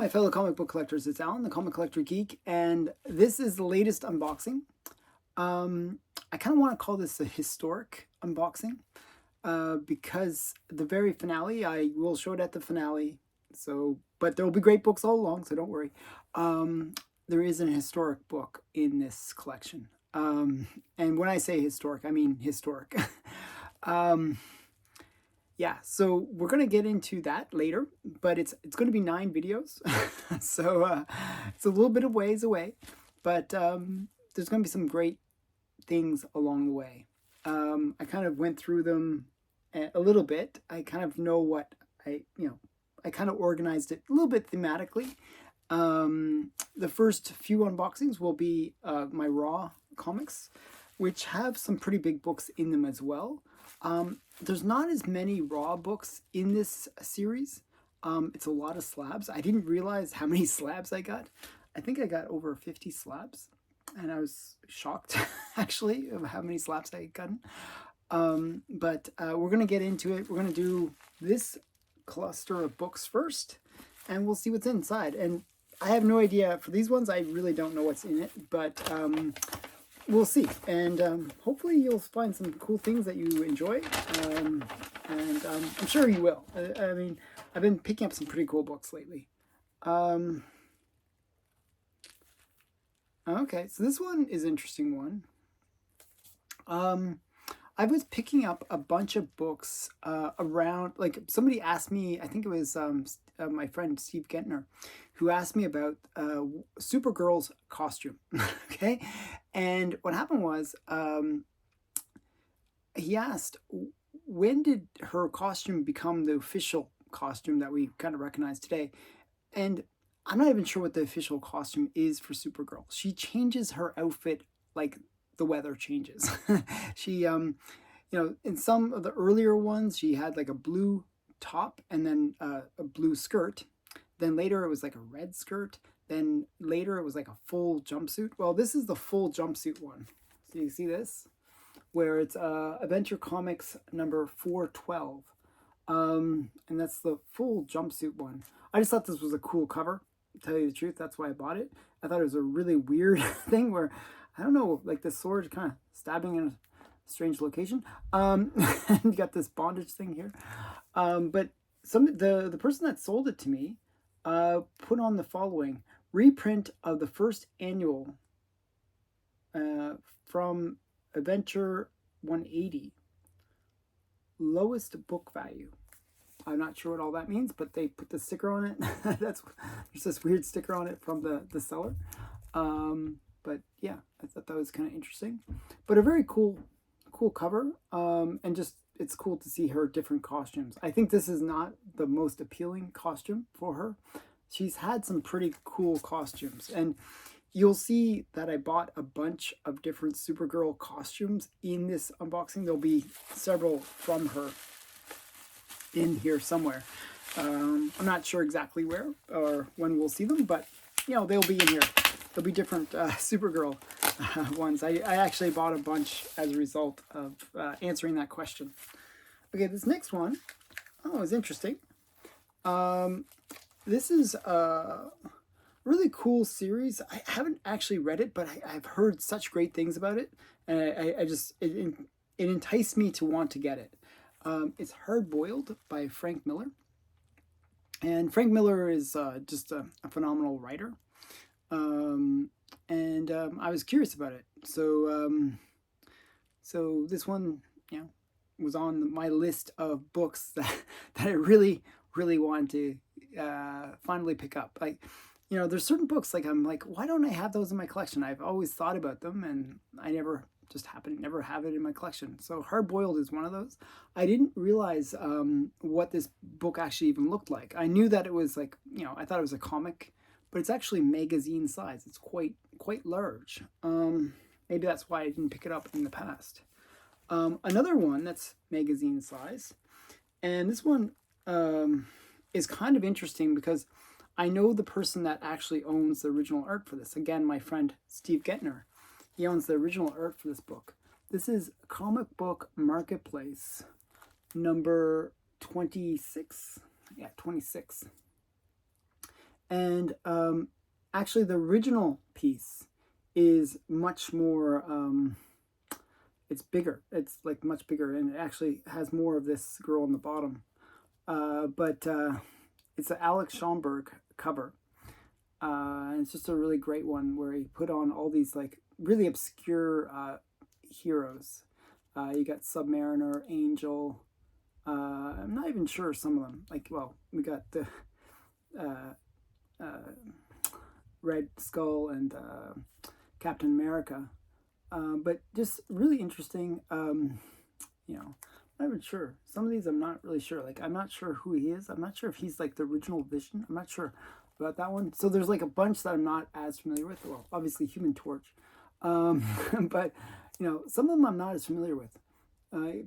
my fellow comic book collectors, it's Alan, the Comic Collector Geek, and this is the latest unboxing. I kind of want to call this a historic unboxing because the very finale, I will show it at the finale, but there will be great books all along, so don't worry. There is an historic book in this collection. And when I say historic, I mean historic. Yeah, so we're going to get into that later, but it's going to be 9 videos. So it's a little bit of ways away, but there's going to be some great things along the way. I kind of went through them a little bit. I kind of know what I kind of organized it a little bit thematically. The first few unboxings will be my Raw comics, which have some pretty big books in them as well. There's not as many Raw books in this series. It's a lot of slabs. I didn't realize how many slabs I got. I think I got over 50 slabs, and I was shocked actually of how many slabs I had gotten. But we're going to get into it. We're going to do this cluster of books first, and we'll see what's inside. And I have no idea. For these ones, I really don't know what's in it, but we'll see. And hopefully you'll find some cool things that you enjoy. And I'm sure you will. I mean, I've been picking up some pretty cool books lately. Okay, so this one is an interesting one. I was picking up a bunch of books around, like somebody asked me, I think it was my friend Steve Gentner, who asked me about Supergirl's costume. Okay, and what happened was he asked, when did her costume become the official costume that we kind of recognize today? And I'm not even sure what the official costume is for Supergirl. She changes her outfit like the weather changes. She, in some of the earlier ones, she had like a blue top and then a blue skirt. Then later it was like a red skirt. Then later it was like a full jumpsuit. Well, this is the full jumpsuit one. So you see this? Where it's Adventure Comics number 412. And that's the full jumpsuit one. I just thought this was a cool cover, to tell you the truth. That's why I bought it. I thought it was a really weird thing where, I don't know, like the sword kind of stabbing in a strange location. And you got this bondage thing here. But the person that sold it to me put on the following reprint of the first annual from Adventure 180. Lowest book value. I'm not sure what all that means, but they put the sticker on it. There's this weird sticker on it from the seller. But yeah, I thought that was kind of interesting. But a very cool cover. And just, it's cool to see her different costumes. I think this is not the most appealing costume for her. She's had some pretty cool costumes. And you'll see that I bought a bunch of different Supergirl costumes in this unboxing. There'll be several from her in here somewhere. I'm not sure exactly where or when we'll see them, but they'll be in here. There'll be different Supergirl ones. I actually bought a bunch as a result of answering that question. Okay, this next one, is interesting. This is a really cool series. I haven't actually read it, but I've heard such great things about it, and it enticed me to want to get it. It's Hard Boiled by Frank Miller, and Frank Miller is just a phenomenal writer. I was curious about it, so this one, was on my list of books that I really wanted to finally pick up. Like, there's certain books like I'm like, why don't I have those in my collection? I've always thought about them, and I never have it in my collection. So Hard Boiled is one of those. I didn't realize what this book actually even looked like. I knew that it was like, I thought it was a comic, but it's actually magazine size. It's quite large. Maybe that's why I didn't pick it up in the past. Another one that's magazine size, and this one is kind of interesting because I know the person that actually owns the original art for this. Again, my friend Steve Gentner. He owns the original art for this book. This is Comic Book Marketplace number 26. Yeah, 26. And actually, the original piece is much more, it's bigger. It's like much bigger, and it actually has more of this girl on the bottom. But it's an Alex Schomburg cover. And it's just a really great one where he put on all these like really obscure heroes. You got Submariner, Angel. I'm not even sure some of them. Like, well, we got the Red Skull and Captain America. But just really interesting. You know, I'm not even sure. Some of these I'm not really sure. Like, I'm not sure who he is. I'm not sure if he's like the original Vision. I'm not sure about that one. So there's like a bunch that I'm not as familiar with. Well, obviously Human Torch. But, you know, some of them I'm not as familiar with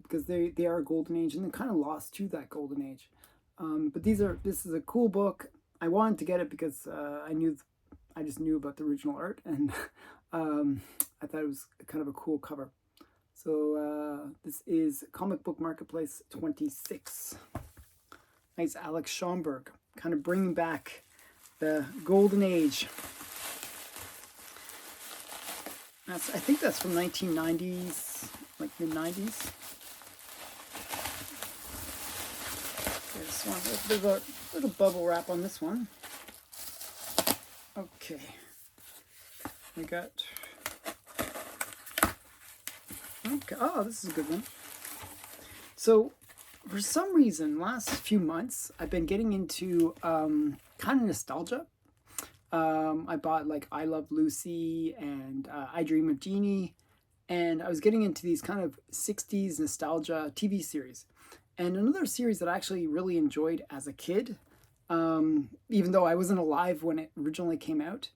because they are a golden age and they're kind of lost to that golden age. But this is a cool book. I wanted to get it because I just knew about the original art, and I thought it was kind of a cool cover. So this is Comic Book Marketplace 26. Nice Alex Schomburg, kind of bringing back the golden age. I think that's from 1990s, like mid-90s. This one, there's a little bubble wrap on this one. Okay, we got, okay, oh, this is a good one. So, for some reason, last few months, I've been getting into kind of nostalgia. I bought like I Love Lucy and I Dream of Jeannie, and I was getting into these kind of 60s nostalgia TV series. And another series that I actually really enjoyed as a kid, even though I wasn't alive when it originally came out,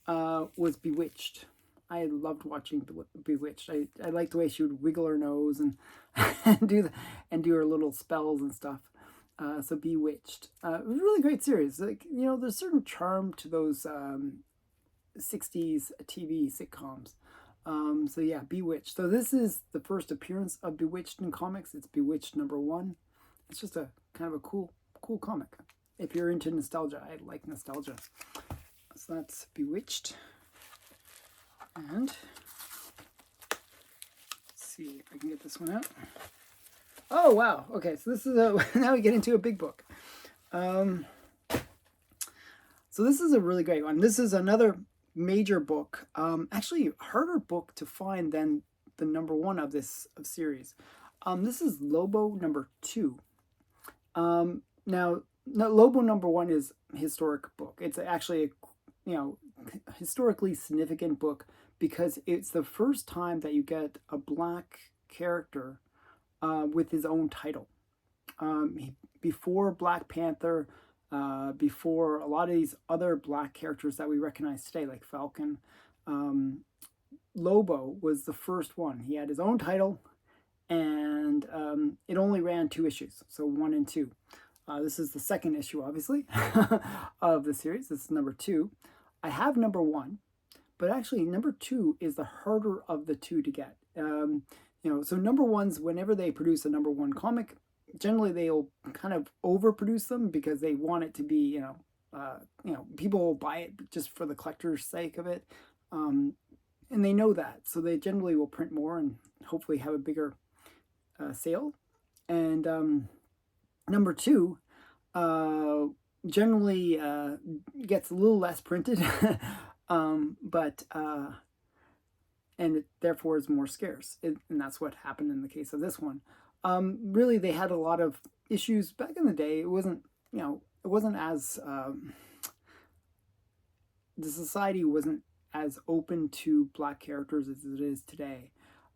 was Bewitched. I loved watching Bewitched. I liked the way she would wiggle her nose and and do her little spells and stuff. So Bewitched, it was a really great series. Like, you know, there's a certain charm to those 60s TV sitcoms. So yeah, Bewitched. So this is the first appearance of Bewitched in comics. It's Bewitched #1. It's just a kind of a cool comic. If you're into nostalgia, I like nostalgia. So that's Bewitched. And let's see if I can get this one out. Oh, wow. Okay, so this is now we get into a big book. So this is a really great one. This is another major book. Actually, harder book to find than the #1 of this series. This is Lobo #2. Now, Lobo #1 is a historic book. It's actually a, you know, historically significant book because it's the first time that you get a black character with his own title. Before Black Panther, before a lot of these other black characters that we recognize today, like Falcon, Lobo was the first one. He had his own title, and it only ran 2 issues, so 1 and 2. This is the second issue, obviously, of the series. This is #2. I have #1, but actually #2 is the harder of the 2 to get. You know, so #1s, whenever they produce a #1 comic, generally they'll kind of overproduce them because they want it to be, you know, people will buy it just for the collector's sake of it, and they know that, so they generally will print more and hopefully have a bigger sale. And #2 generally gets a little less printed, but and it therefore is more scarce. And that's what happened in the case of this one. Really, they had a lot of issues back in the day. It wasn't, you know, it wasn't as, the society wasn't as open to black characters as it is today.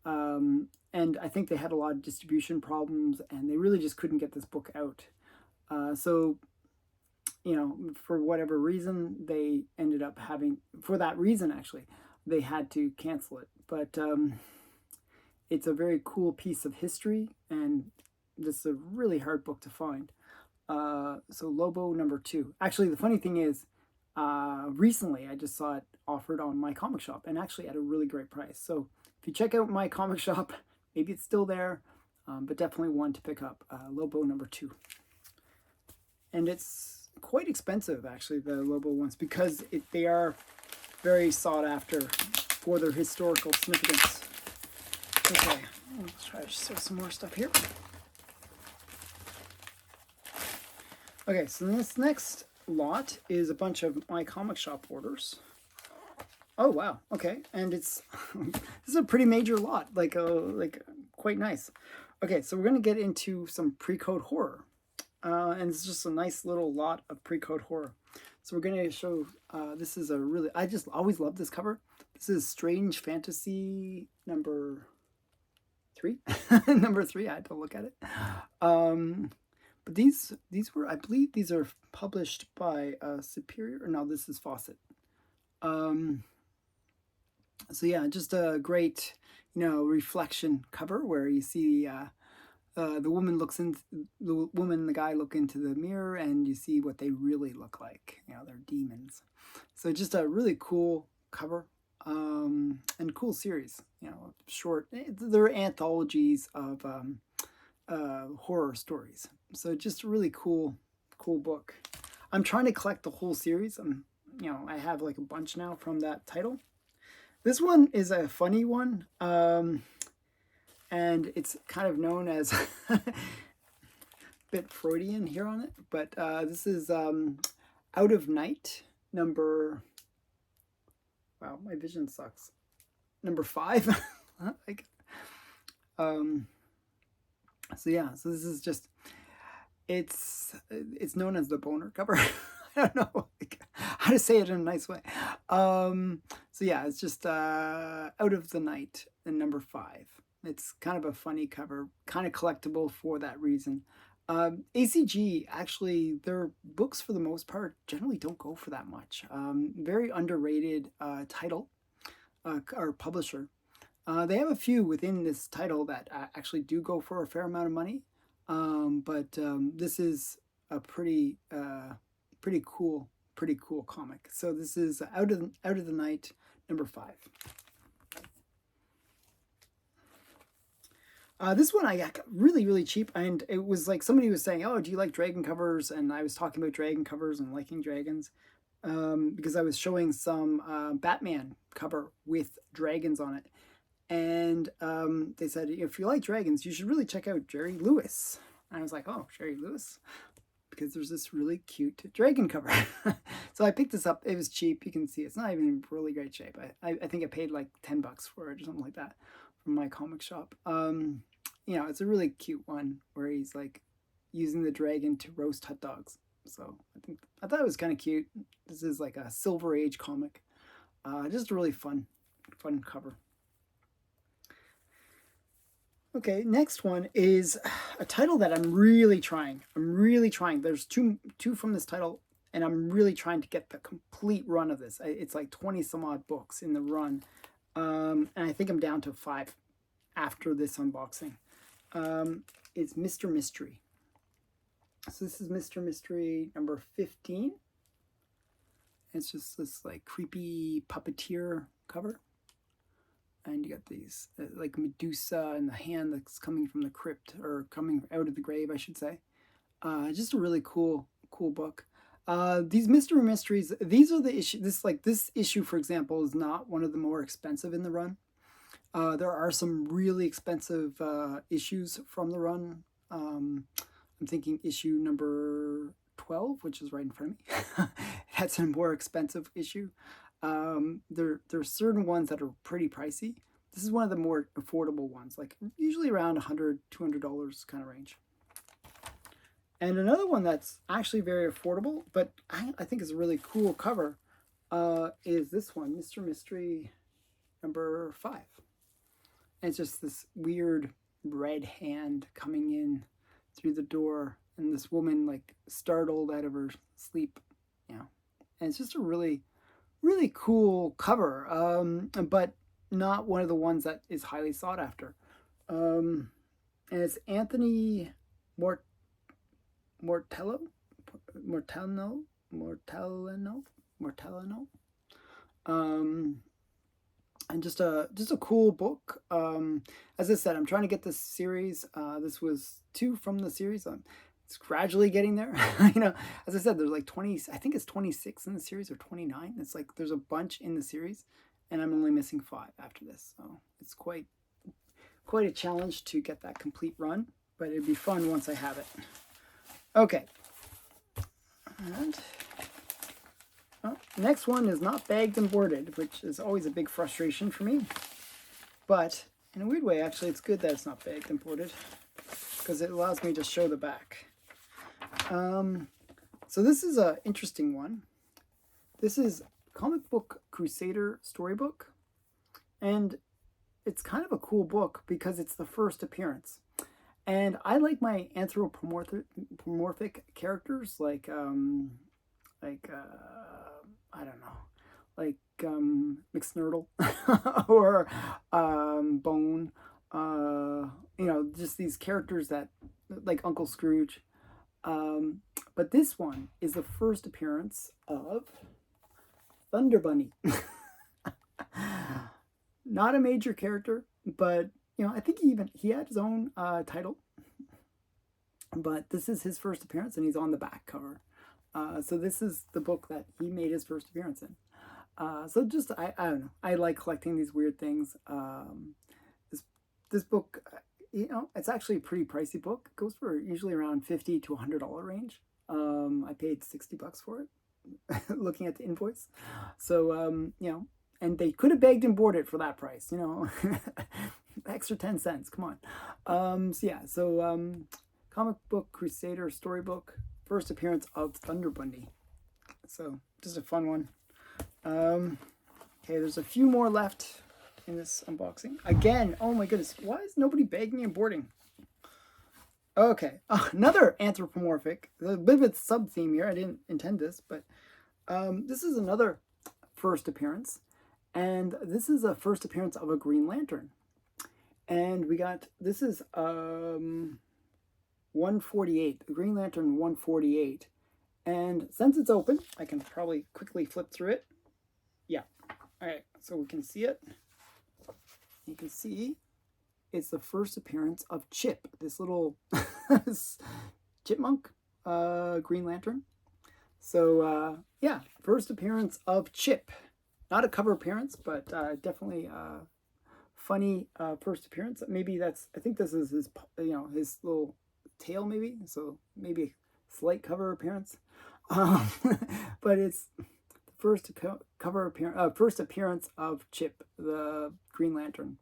And I think they had a lot of distribution problems, and they really just couldn't get this book out. So, you know, for whatever reason, they ended up having, for that reason, actually, they had to cancel it. But it's a very cool piece of history, and this is a really hard book to find. So Lobo #2. Actually, the funny thing is, recently I just saw it offered on my comic shop, and actually at a really great price. So if you check out my comic shop, maybe it's still there, but definitely one to pick up. Lobo #2. And it's quite expensive, actually, the Lobo ones, because they are very sought after for their historical significance. Okay, let's try to show some more stuff here. Okay, so this next lot is a bunch of my comic shop orders. Oh wow, okay, and it's this is a pretty major lot, like quite nice. Okay, so we're gonna get into some Precode Horror, and it's just a nice little lot of Precode Horror. So we're gonna show. This is a really, I just always love this cover. This is Strange Fantasy number 3, number 3. I had to look at it. But these were, I believe, these are published by Superior. No, this is Fawcett. So yeah, just a great, reflection cover where you see the woman and the guy look into the mirror, and you see what they really look like. They're demons. So just a really cool cover, and cool series. Short. They're anthologies of horror stories. So just a really cool book. I'm trying to collect the whole series. I have like a bunch now from that title. This one is a funny one, and it's kind of known as a bit Freudian here on it, but this is Out of Night, number, wow, my vision sucks, number 5. Like, so yeah, so this is just, it's known as the boner cover. I don't know how to say it in a nice way. So yeah, it's just Out of the Night and number 5. It's kind of a funny cover, kind of collectible for that reason. ACG, actually, their books for the most part generally don't go for that much. Very underrated title or publisher. They have a few within this title that actually do go for a fair amount of money. But this is a pretty cool comic. So this is Out of the Night, number 5. This one I got really cheap, and it was like somebody was saying, "Oh, do you like dragon covers?" And I was talking about dragon covers and liking dragons, because I was showing some Batman cover with dragons on it, and they said, if you like dragons, you should really check out Jerry Lewis. And I was like, oh, Jerry Lewis, because there's this really cute dragon cover. So I picked this up. It was cheap. You can see it's not even in really great shape. I think I paid like $10 for it or something like that from my comic shop. It's a really cute one where he's like using the dragon to roast hot dogs. So I thought it was kind of cute. This is like a Silver Age comic. Just a really fun cover. Okay, next one is a title that I'm really trying. There's two from this title, and I'm really trying to get the complete run of this. It's like 20 some odd books in the run, and I think I'm down to 5 after this unboxing. It's Mr. Mystery. So this is Mr. Mystery number 15. It's just this like creepy puppeteer cover. And you got these like Medusa and the hand that's coming from the crypt, or coming out of the grave, I should say. Just a really cool book. These mystery mysteries, these are the issue. This issue, for example, is not one of the more expensive in the run. There are some really expensive issues from the run. I'm thinking issue number 12, which is right in front of me. That's a more expensive issue. There are certain ones that are pretty pricey. This is one of the more affordable ones, like usually around $100, $200 kind of range. And another one that's actually very affordable, but I think is a really cool cover, is this one, Mr. Mystery number 5. And it's just this weird red hand coming in through the door, and this woman like startled out of her sleep, and it's just a really cool cover, but not one of the ones that is highly sought after. And it's Anthony Mortellano. And just a cool book. As I said, I'm trying to get this series. This was 2 from the series. it's gradually getting there. As I said, there's like 20, I think it's 26 in the series or 29. It's like there's a bunch in the series, and I'm only missing 5 after this. So it's quite a challenge to get that complete run, but it'd be fun once I have it. Okay. And next one is not bagged and boarded, which is always a big frustration for me. But in a weird way, actually, it's good that it's not bagged and boarded, because it allows me to show the back. So this is an interesting one. This is Comic Book Crusader storybook, and it's kind of a cool book because it's the first appearance. And I like my anthropomorphic characters, like I don't know, like McSnurtle or Bone, just these characters that, like Uncle Scrooge. But this one is the first appearance of Thunder Bunny. Not a major character, but I think he had his own title. But this is his first appearance, and he's on the back cover. So this is the book that he made his first appearance in. So just I don't know. I like collecting these weird things. This book, it's actually a pretty pricey book. It goes for usually around $50 to $100 range. I paid $60 for it, looking at the invoice. So and they could have begged and boarded for that price. Extra 10 cents. Come on. Comic Book Crusader storybook, first appearance of Thunder Bunny. So just a fun one. Okay, there's a few more left in this unboxing. Again, oh my goodness, why is nobody begging and boarding? Okay, another anthropomorphic. There's a bit of a sub-theme here. I didn't intend this, but this is another first appearance. And this is a first appearance of a Green Lantern. And this is 148, the Green Lantern 148. And since it's open, I can probably quickly flip through it. Yeah. All right, so we can see it. You can see it's the first appearance of Chip, this little chipmunk Green Lantern. So, yeah, first appearance of Chip. Not a cover appearance, but definitely funny first appearance. Maybe I think this is his, his little tail maybe. So maybe a slight cover appearance. But it's the first first appearance of Chip, the Green Lantern.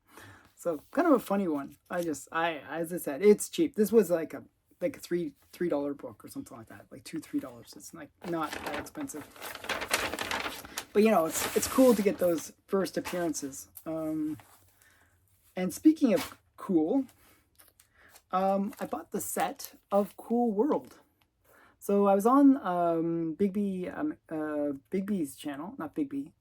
So kind of a funny one. As I said, it's cheap. This was like a $3 book or something like that, like $2-3. It's like not that expensive. But it's cool to get those first appearances. And speaking of cool, I bought the set of Cool World. So I was on Bigby's channel, not Bigby,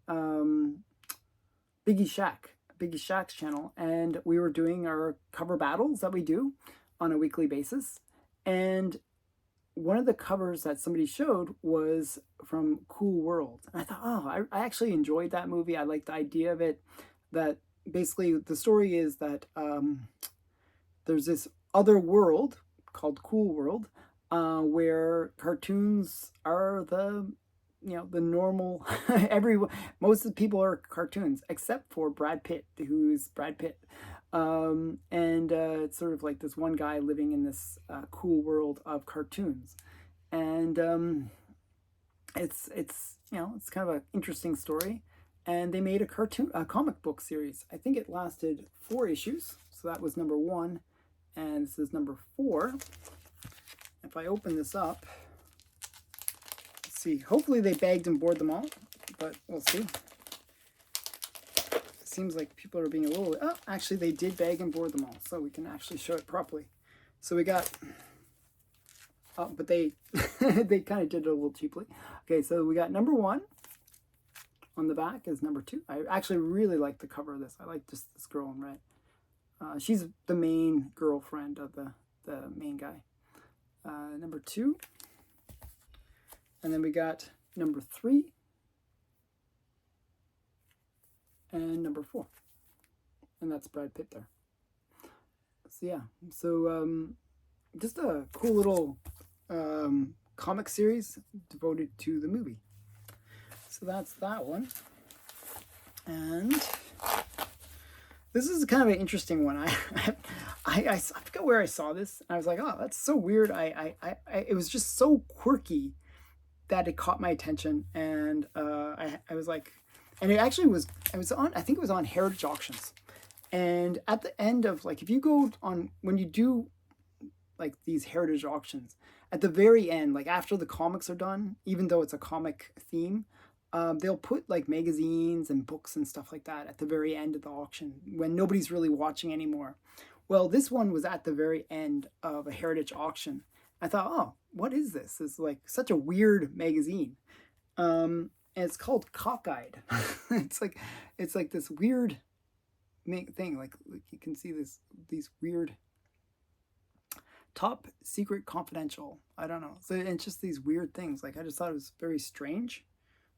Biggie Shack's channel, and we were doing our cover battles that we do on a weekly basis. And one of the covers that somebody showed was from Cool World. And I thought, I actually enjoyed that movie. I liked the idea of it, that basically the story is that there's this other world called Cool World, where cartoons are the normal. Most of the people are cartoons except for Brad Pitt, who's Brad Pitt. It's sort of like this one guy living in this cool world of cartoons, and it's kind of an interesting story. And they made a comic book series. I think it lasted 4 issues. So that was number 1, and this is number 4. If I open this up, let's see. Hopefully they bagged and boarded them all, but we'll see. It seems like people are being a little... Oh, actually they did bag and board them all, so we can actually show it properly. So we got... Oh, but they they kind of did it a little cheaply. Okay, so we got number 1. On the back is number 2. I actually really like the cover of this. I like just this girl in red. She's the main girlfriend of the main guy. Number 2. And then we got number 3. And number 4. And that's Brad Pitt there. So yeah. So just a cool little comic series devoted to the movie. So that's that one. And this is kind of an interesting one. I forget where I saw this. I was like, oh, that's so weird. It was just so quirky that it caught my attention, and I was like, and it was on, I think it was on Heritage Auctions, and at the end of, like, if you go on, when you do like these Heritage Auctions, at the very end, like after the comics are done, even though it's a comic theme, they'll put like magazines and books and stuff like that at the very end of the auction when nobody's really watching anymore. Well, this one was at the very end of a Heritage auction. I thought, oh, what is this? It's like such a weird magazine. And it's called Cockeyed. it's like this weird thing. Like you can see these weird top secret confidential. I don't know. So it's just these weird things. Like I just thought it was very strange.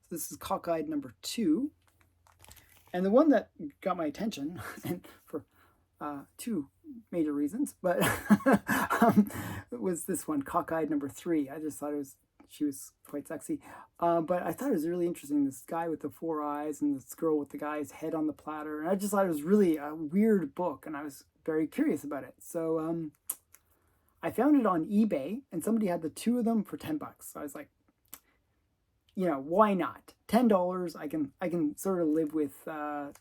So this is Cockeyed number 2. And the one that got my attention, and for 2 major reasons, but it was this one, Cockeyed number 3. I just thought she was quite sexy. But I thought it was really interesting, this guy with the 4 eyes and this girl with the guy's head on the platter. And I just thought it was really a weird book, and I was very curious about it. So I found it on eBay, and somebody had the 2 of them for $10. So I was like, you know, why not? $10. I can sort of live with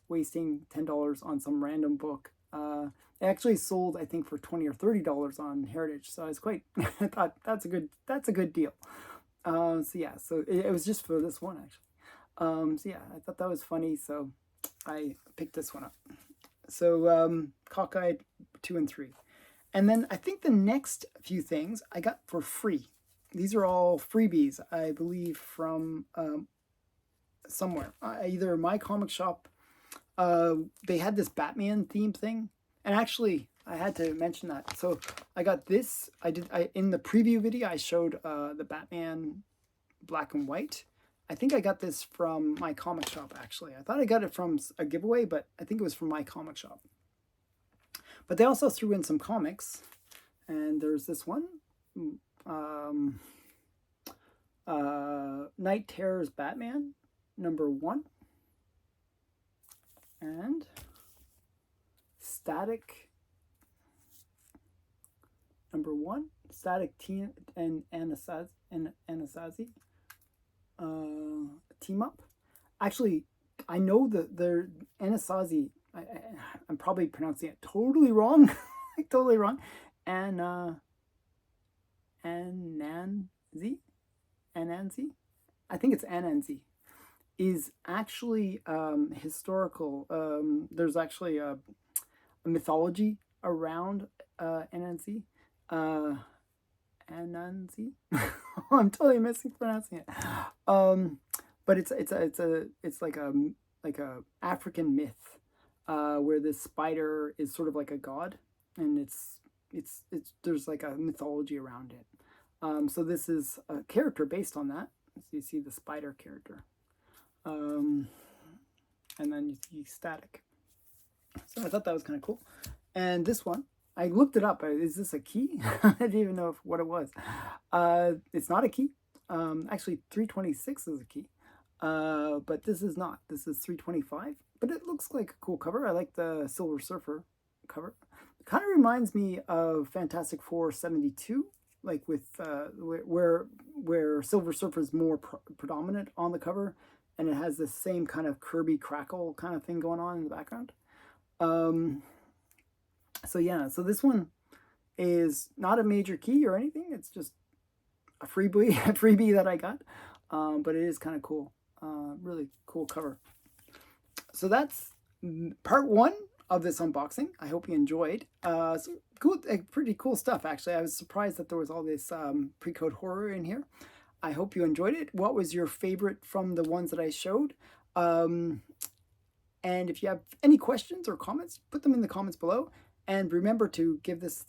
wasting $10 on some random book. It actually sold, I think, for $20 or $30 on Heritage. So I was quite, I thought that's a good deal. So yeah, so it was just for this one actually. So yeah, I thought that was funny, so I picked this one up. So Cockeyed 2 and 3, and then I think the next few things I got for free. These are all freebies, I believe, from somewhere, either my comic shop. They had this Batman theme thing, and actually I had to mention that. So I got this. In the preview video I showed the Batman black and white. I think I got this from my comic shop, actually. I thought I got it from a giveaway, but I think it was from my comic shop. But they also threw in some comics, and there's this one, Night Terror's Batman number 1, and Static number 1, Static and Anasazi team up. Actually, I know that they're Anasazi. I'm probably pronouncing it totally wrong, totally wrong. And Ananzi, I think it's Ananzi, is actually historical. There's actually a mythology around Ananzi. Ananzi. I'm totally mispronouncing it. But it's like a African myth where this spider is sort of like a god, and it's there's like a mythology around it. So this is a character based on that. So you see the spider character, and then you see Static. So I thought that was kind of cool. And this one, I looked it up. Is this a key? I didn't even know what it was. It's not a key. Actually, 326 is a key. But this is not. This is 325. But it looks like a cool cover. I like the Silver Surfer cover. It kind of reminds me of Fantastic Four 72, like with where Silver Surfer is more predominant on the cover, and it has the same kind of Kirby crackle kind of thing going on in the background. So yeah, so this one is not a major key or anything. It's just a freebie that I got. But it is kind of cool. Really cool cover. So that's part 1 of this unboxing. I hope you enjoyed. So cool, pretty cool stuff, actually. I was surprised that there was all this Precode Horror in here. I hope you enjoyed it. What was your favorite from the ones that I showed? And if you have any questions or comments, put them in the comments below. And remember to give this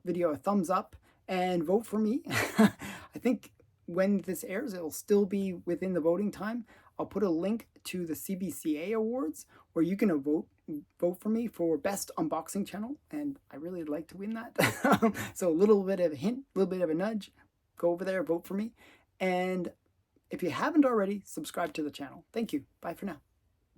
video a thumbs up and vote for me. I think when this airs, it'll still be within the voting time. I'll put a link to the CBCA Awards where you can vote for me for Best Unboxing Channel, and I really would like to win that. So a little bit of a hint, a little bit of a nudge. go over there, vote for me. And if you haven't already, subscribe to the channel. Thank you. Bye for now.